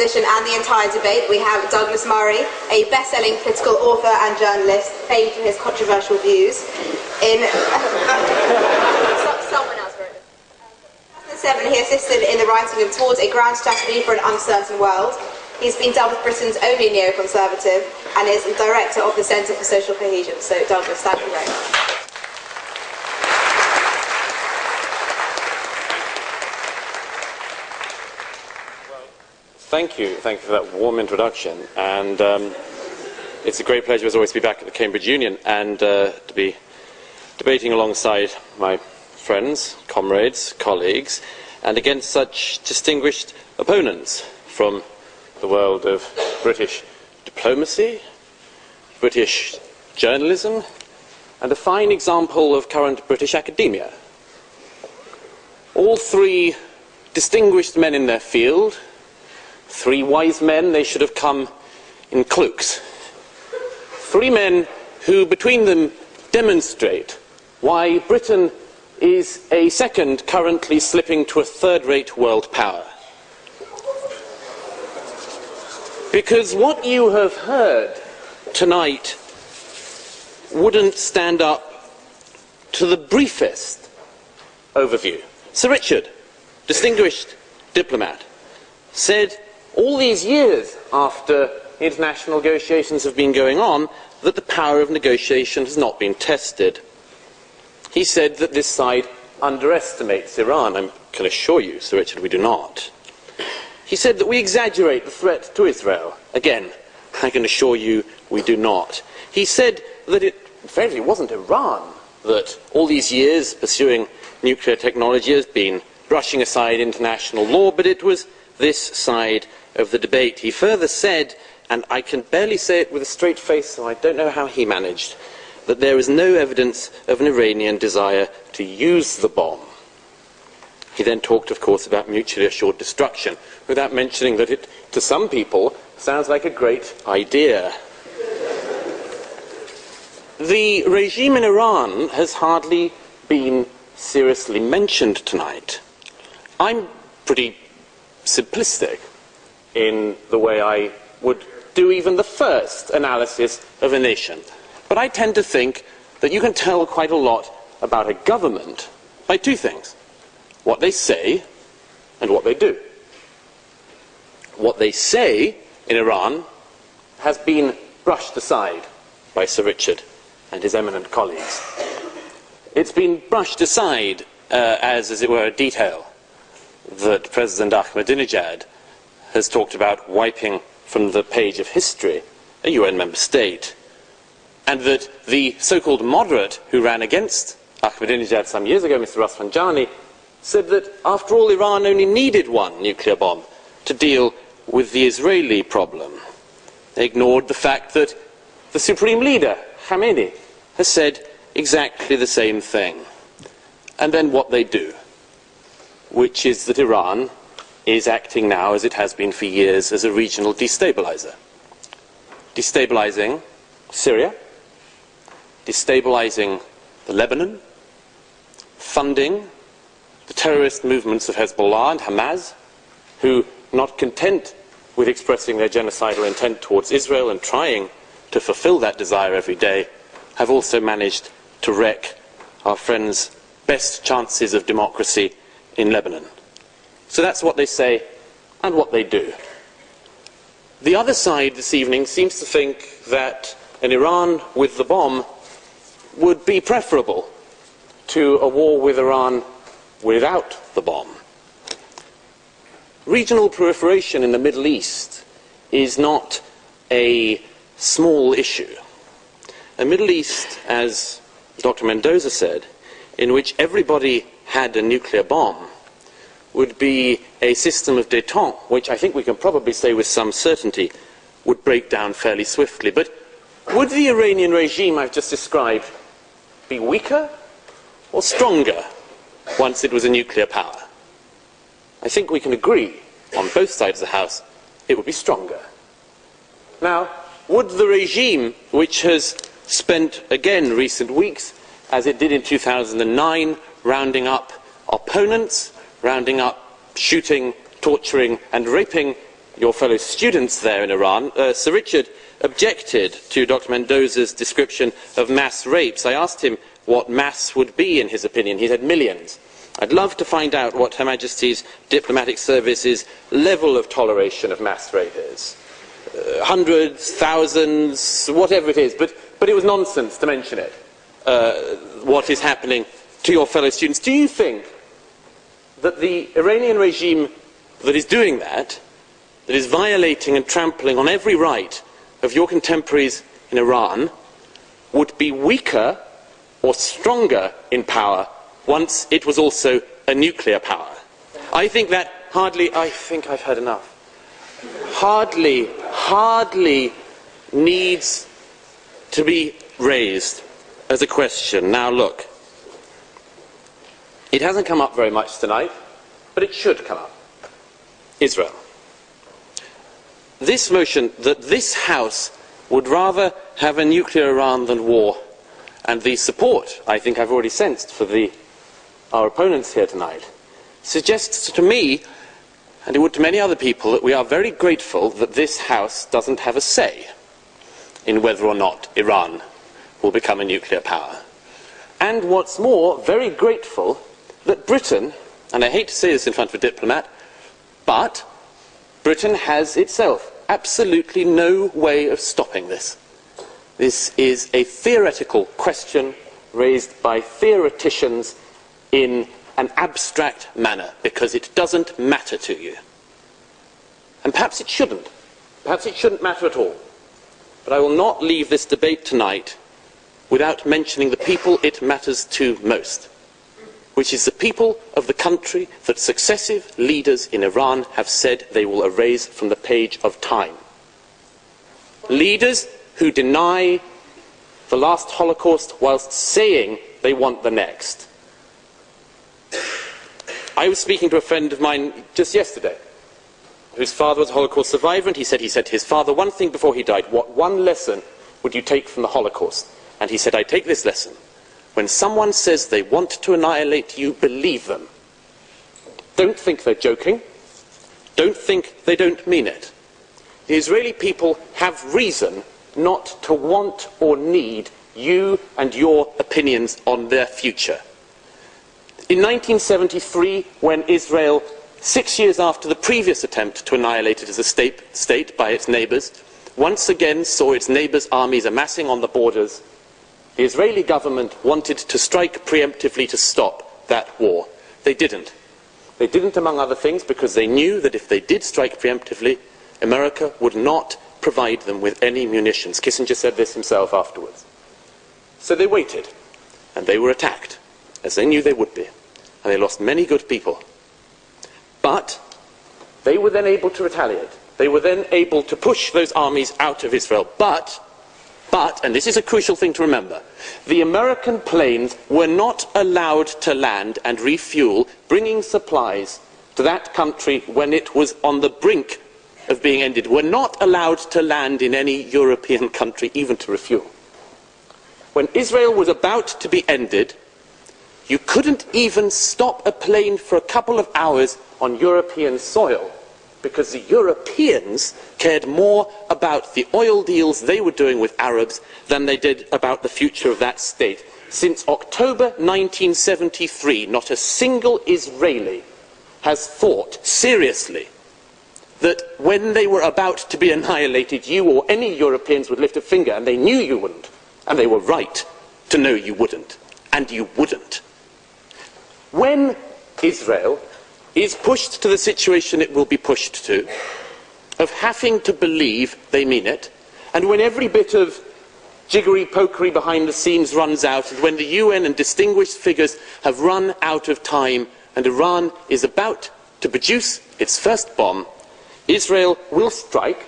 opposition and the entire debate, we have Douglas Murray, a best-selling political author and journalist, famed for his controversial views. In someone else wrote this. In 2007, he assisted in the writing of Towards a Grand Strategy for an Uncertain World. He's been dubbed Britain's only neoconservative and is the director of the Centre for Social Cohesion. So, Douglas, thank you very much. Thank you for that warm introduction, and it's a great pleasure as always to be back at the Cambridge Union and to be debating alongside my friends, comrades, colleagues, and against such distinguished opponents from the world of British diplomacy, British journalism, and a fine example of current British academia. All three distinguished men in their field. Three wise men, they should have come in cloaks. Three men who, between them, demonstrate why Britain is a second, currently slipping to a third-rate world power. Because what you have heard tonight wouldn't stand up to the briefest overview. Sir Richard, distinguished diplomat, said all these years after international negotiations have been going on that the power of negotiation has not been tested. He said that this side underestimates Iran. I can assure you, Sir Richard, we do not. He said that we exaggerate the threat to Israel. Again, I can assure you we do not. He said that it wasn't Iran that all these years pursuing nuclear technology has been brushing aside international law, but it was this side of the debate. He further said, and I can barely say it with a straight face, so I don't know how he managed, that there is no evidence of an Iranian desire to use the bomb. He then talked, of course, about mutually assured destruction, without mentioning that it, to some people, sounds like a great idea. The regime in Iran has hardly been seriously mentioned tonight. I'm pretty simplistic in the way I would do even the first analysis of a nation. But I tend to think that you can tell quite a lot about a government by two things: what they say and what they do. What they say in Iran has been brushed aside by Sir Richard and his eminent colleagues. It's been brushed aside as it were, a detail that President Ahmadinejad has talked about wiping from the page of history a UN member state, and that the so-called moderate who ran against Ahmadinejad some years ago, Mr. Rafsanjani, said that after all Iran only needed one nuclear bomb to deal with the Israeli problem. They ignored the fact that the supreme leader, Khamenei, has said exactly the same thing. And then what they do, which is that Iran is acting now, as it has been for years, as a regional destabilizer. Destabilizing Syria, destabilizing the Lebanon, funding the terrorist movements of Hezbollah and Hamas, who, not content with expressing their genocidal intent towards Israel and trying to fulfill that desire every day, have also managed to wreck our friends' best chances of democracy in Lebanon. So that's what they say and what they do. The other side this evening seems to think that an Iran with the bomb would be preferable to a war with Iran without the bomb. Regional proliferation in the Middle East is not a small issue. A Middle East, as Dr. Mendoza said, in which everybody had a nuclear bomb, would be a system of détente, which I think we can probably say with some certainty would break down fairly swiftly. But would the Iranian regime I've just described be weaker or stronger once it was a nuclear power? I think we can agree on both sides of the House it would be stronger. Now, would the regime, which has spent again recent weeks, as it did in 2009, rounding up opponents, rounding up, shooting, torturing and raping your fellow students there in Iran, Sir Richard objected to Dr. Mendoza's description of mass rapes. I asked him what mass would be in his opinion. He said millions. I'd love to find out what Her Majesty's diplomatic service's level of toleration of mass rape is. Hundreds, thousands, whatever it is, but it was nonsense to mention it, what is happening to your fellow students. Do you think that the Iranian regime that is doing that is violating and trampling on every right of your contemporaries in Iran, would be weaker or stronger in power once it was also a nuclear power? I think that I think I've heard enough. Hardly needs to be raised as a question. Now look, it hasn't come up very much tonight, but it should come up. Israel. This motion that this House would rather have a nuclear Iran than war, and the support I think I've already sensed for our opponents here tonight, suggests to me, and it would to many other people, that we are very grateful that this House doesn't have a say in whether or not Iran will become a nuclear power. And what's more, very grateful that Britain, and I hate to say this in front of a diplomat, but Britain has itself absolutely no way of stopping this. This is a theoretical question raised by theoreticians in an abstract manner, because it doesn't matter to you. And perhaps it shouldn't. Perhaps it shouldn't matter at all. But I will not leave this debate tonight without mentioning the people it matters to most, which is the people of the country that successive leaders in Iran have said they will erase from the page of time. Leaders who deny the last Holocaust whilst saying they want the next. I was speaking to a friend of mine just yesterday, whose father was a Holocaust survivor, and he said to his father one thing before he died: what one lesson would you take from the Holocaust? And he said, I take this lesson. When someone says they want to annihilate you, believe them. Don't think they're joking. Don't think they don't mean it. The Israeli people have reason not to want or need you and your opinions on their future. In 1973, when Israel, 6 years after the previous attempt to annihilate it as a state by its neighbours, once again saw its neighbours' armies amassing on the borders, the Israeli government wanted to strike preemptively to stop that war. They didn't. They didn't, among other things, because they knew that if they did strike preemptively, America would not provide them with any munitions. Kissinger said this himself afterwards. So they waited, and they were attacked, as they knew they would be, and they lost many good people. But they were then able to retaliate. They were then able to push those armies out of Israel. But, and this is a crucial thing to remember, the American planes were not allowed to land and refuel, bringing supplies to that country when it was on the brink of being ended. Were not allowed to land in any European country, even to refuel. When Israel was about to be ended, you couldn't even stop a plane for a couple of hours on European soil, because the Europeans cared more about the oil deals they were doing with Arabs than they did about the future of that state. Since October 1973, not a single Israeli has thought seriously that when they were about to be annihilated, you or any Europeans would lift a finger, and they knew you wouldn't. And they were right to know you wouldn't. And you wouldn't. When Israel is pushed to the situation it will be pushed to, of having to believe they mean it, and when every bit of jiggery-pokery behind the scenes runs out, and when the UN and distinguished figures have run out of time, and Iran is about to produce its first bomb, Israel will strike.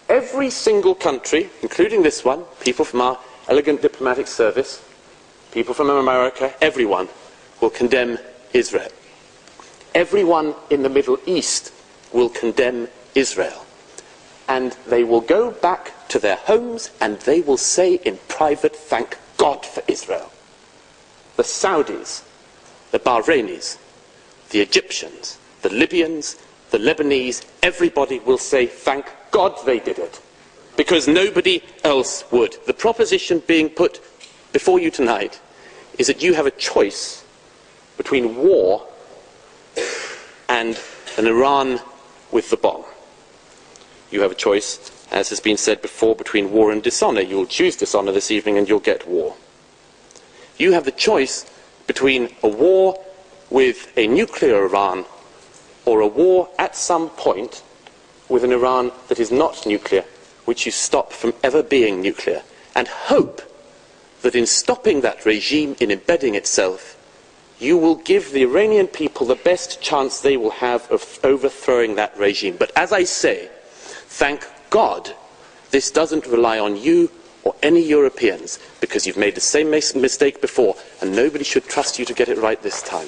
Every single country, including this one, people from our elegant diplomatic service, people from America, everyone will condemn Israel. Everyone in the Middle East will condemn Israel. And they will go back to their homes and they will say in private, thank God for Israel. The Saudis, the Bahrainis, the Egyptians, the Libyans, the Lebanese, everybody will say, thank God they did it, because nobody else would. The proposition being put before you tonight is that you have a choice between war and an Iran with the bomb. You have a choice, as has been said before, between war and dishonour. You'll choose dishonour this evening and you'll get war. You have the choice between a war with a nuclear Iran or a war at some point with an Iran that is not nuclear, which you stop from ever being nuclear, and hope that in stopping that regime, in embedding itself, you will give the Iranian people the best chance they will have of overthrowing that regime. But as I say, thank God this doesn't rely on you or any Europeans, because you've made the same mistake before, and nobody should trust you to get it right this time.